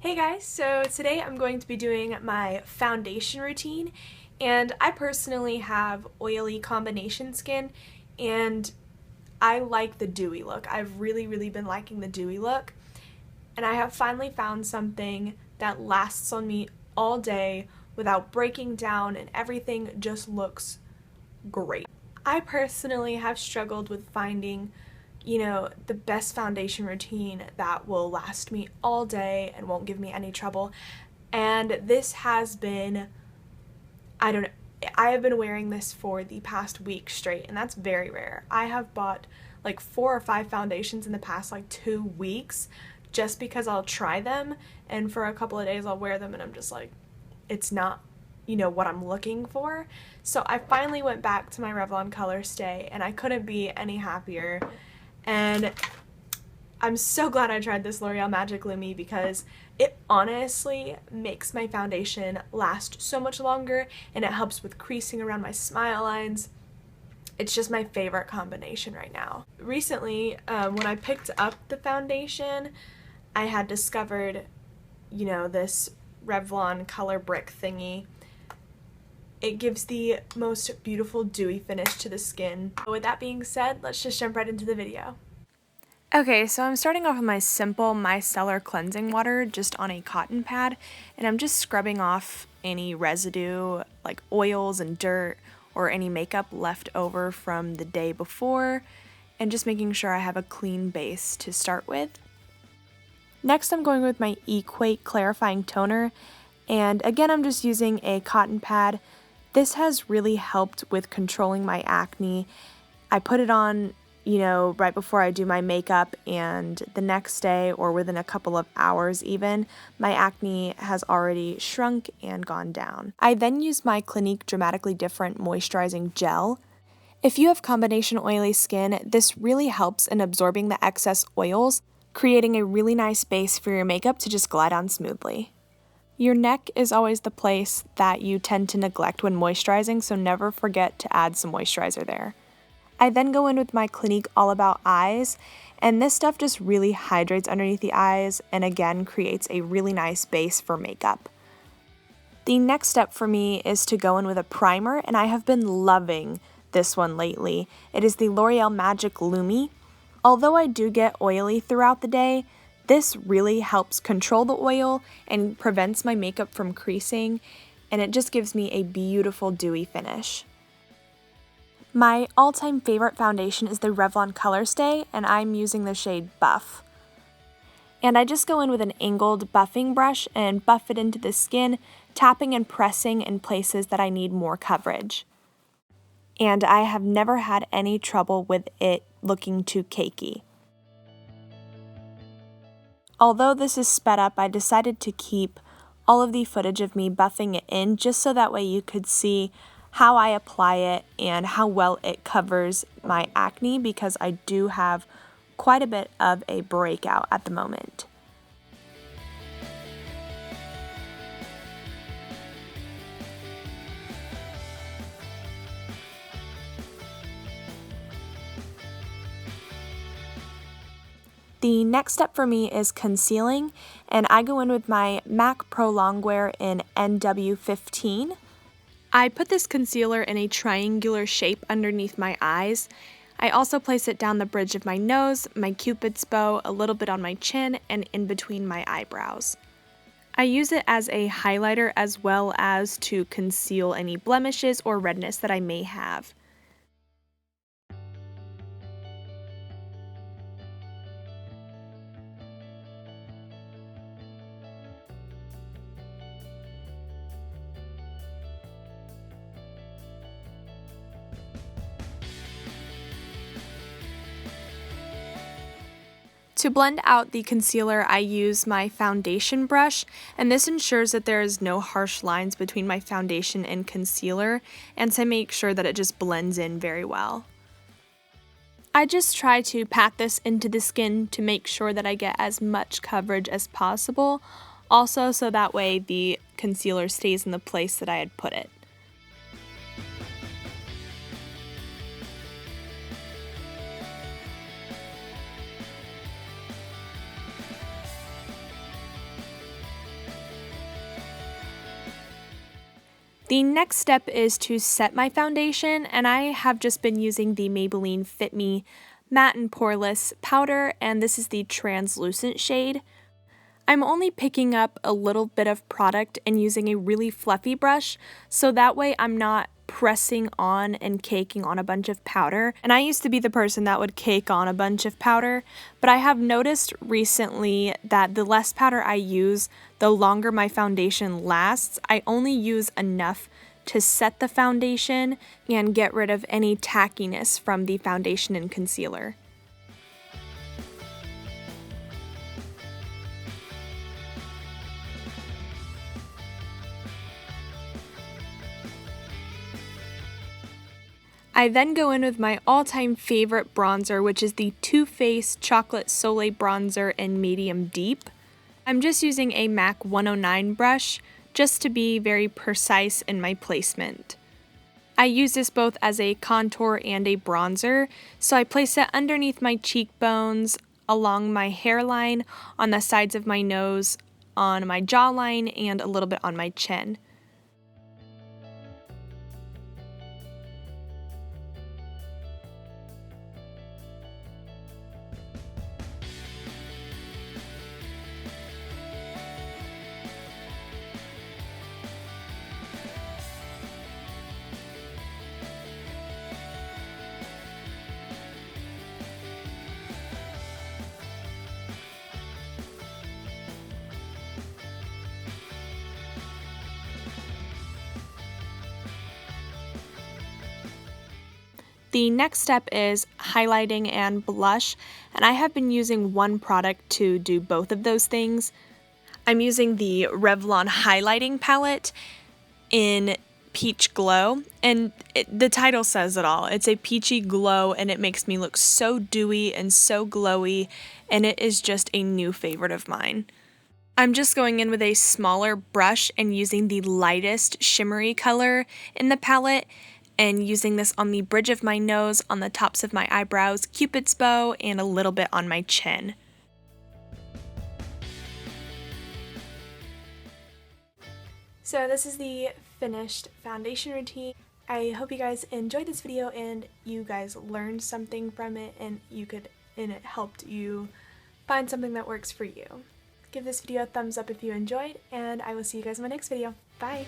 Hey guys, so today I'm going to be doing my foundation routine, and I personally have oily combination skin and I like the dewy look. I've really been liking the dewy look, and I have finally found something that lasts on me all day without breaking down, and everything just looks great. I personally have struggled with finding the best foundation routine that will last me all day and won't give me any trouble. And this has been, I don't know, I have been wearing this for the past week straight, and that's very rare. I have bought like 4 or 5 foundations in the past like 2 weeks just because I'll try them, and for a couple of days I'll wear them and I'm just like, it's not what I'm looking for. So I finally went back to my Revlon Colorstay and I couldn't be any happier. And I'm so glad I tried this L'Oreal Magic Lumi because it honestly makes my foundation last so much longer, and it helps with creasing around my smile lines. It's just my favorite combination right now. Recently, when I picked up the foundation, I had discovered, this Revlon color brick thingy. It gives the most beautiful dewy finish to the skin. With that being said, let's just jump right into the video. Okay, so I'm starting off with my simple micellar cleansing water just on a cotton pad, and I'm just scrubbing off any residue like oils and dirt or any makeup left over from the day before, and just making sure I have a clean base to start with. Next, I'm going with my Equate clarifying toner, and again I'm just using a cotton pad. This has really helped with controlling my acne. I put it on, right before I do my makeup, and the next day or within a couple of hours even, my acne has already shrunk and gone down. I then use my Clinique Dramatically Different Moisturizing Gel. If you have combination oily skin, this really helps in absorbing the excess oils, creating a really nice base for your makeup to just glide on smoothly. Your neck is always the place that you tend to neglect when moisturizing, so never forget to add some moisturizer there. I then go in with my Clinique All About Eyes, and this stuff just really hydrates underneath the eyes and again creates a really nice base for makeup. The next step for me is to go in with a primer, and I have been loving this one lately. It is the L'Oreal Magic Lumi. Although I do get oily throughout the day, this really helps control the oil and prevents my makeup from creasing, and it just gives me a beautiful dewy finish. My all-time favorite foundation is the Revlon Colorstay, and I'm using the shade Buff. And I just go in with an angled buffing brush and buff it into the skin, tapping and pressing in places that I need more coverage. And I have never had any trouble with it looking too cakey. Although this is sped up, I decided to keep all of the footage of me buffing it in just so that way you could see how I apply it and how well it covers my acne, because I do have quite a bit of a breakout at the moment. The next step for me is concealing, and I go in with my MAC Pro Longwear in NW15. I put this concealer in a triangular shape underneath my eyes. I also place it down the bridge of my nose, my cupid's bow, a little bit on my chin, and in between my eyebrows. I use it as a highlighter as well as to conceal any blemishes or redness that I may have. To blend out the concealer, I use my foundation brush, and this ensures that there is no harsh lines between my foundation and concealer, and to make sure that it just blends in very well. I just try to pat this into the skin to make sure that I get as much coverage as possible, also so that way the concealer stays in the place that I had put it. The next step is to set my foundation, and I have just been using the Maybelline Fit Me Matte and Poreless powder, and this is the translucent shade. I'm only picking up a little bit of product and using a really fluffy brush, so that way I'm not pressing on and caking on a bunch of powder. And I used to be the person that would cake on a bunch of powder, but I have noticed recently that the less powder I use, the longer my foundation lasts. I only use enough to set the foundation and get rid of any tackiness from the foundation and concealer. I then go in with my all-time favorite bronzer, which is the Too Faced Chocolate Soleil Bronzer in Medium Deep. I'm just using a MAC 109 brush just to be very precise in my placement. I use this both as a contour and a bronzer, so I place it underneath my cheekbones, along my hairline, on the sides of my nose, on my jawline, and a little bit on my chin. The next step is highlighting and blush, and I have been using one product to do both of those things. I'm using the Revlon highlighting palette in Peach Glow, and the title says it all. It's a peachy glow, and it makes me look so dewy and so glowy, and it is just a new favorite of mine. I'm just going in with a smaller brush and using the lightest shimmery color in the palette, and using this on the bridge of my nose, on the tops of my eyebrows, Cupid's bow, and a little bit on my chin. So this is the finished foundation routine. I hope you guys enjoyed this video and you guys learned something from it, and it helped you find something that works for you. Give this video a thumbs up if you enjoyed, and I will see you guys in my next video. Bye!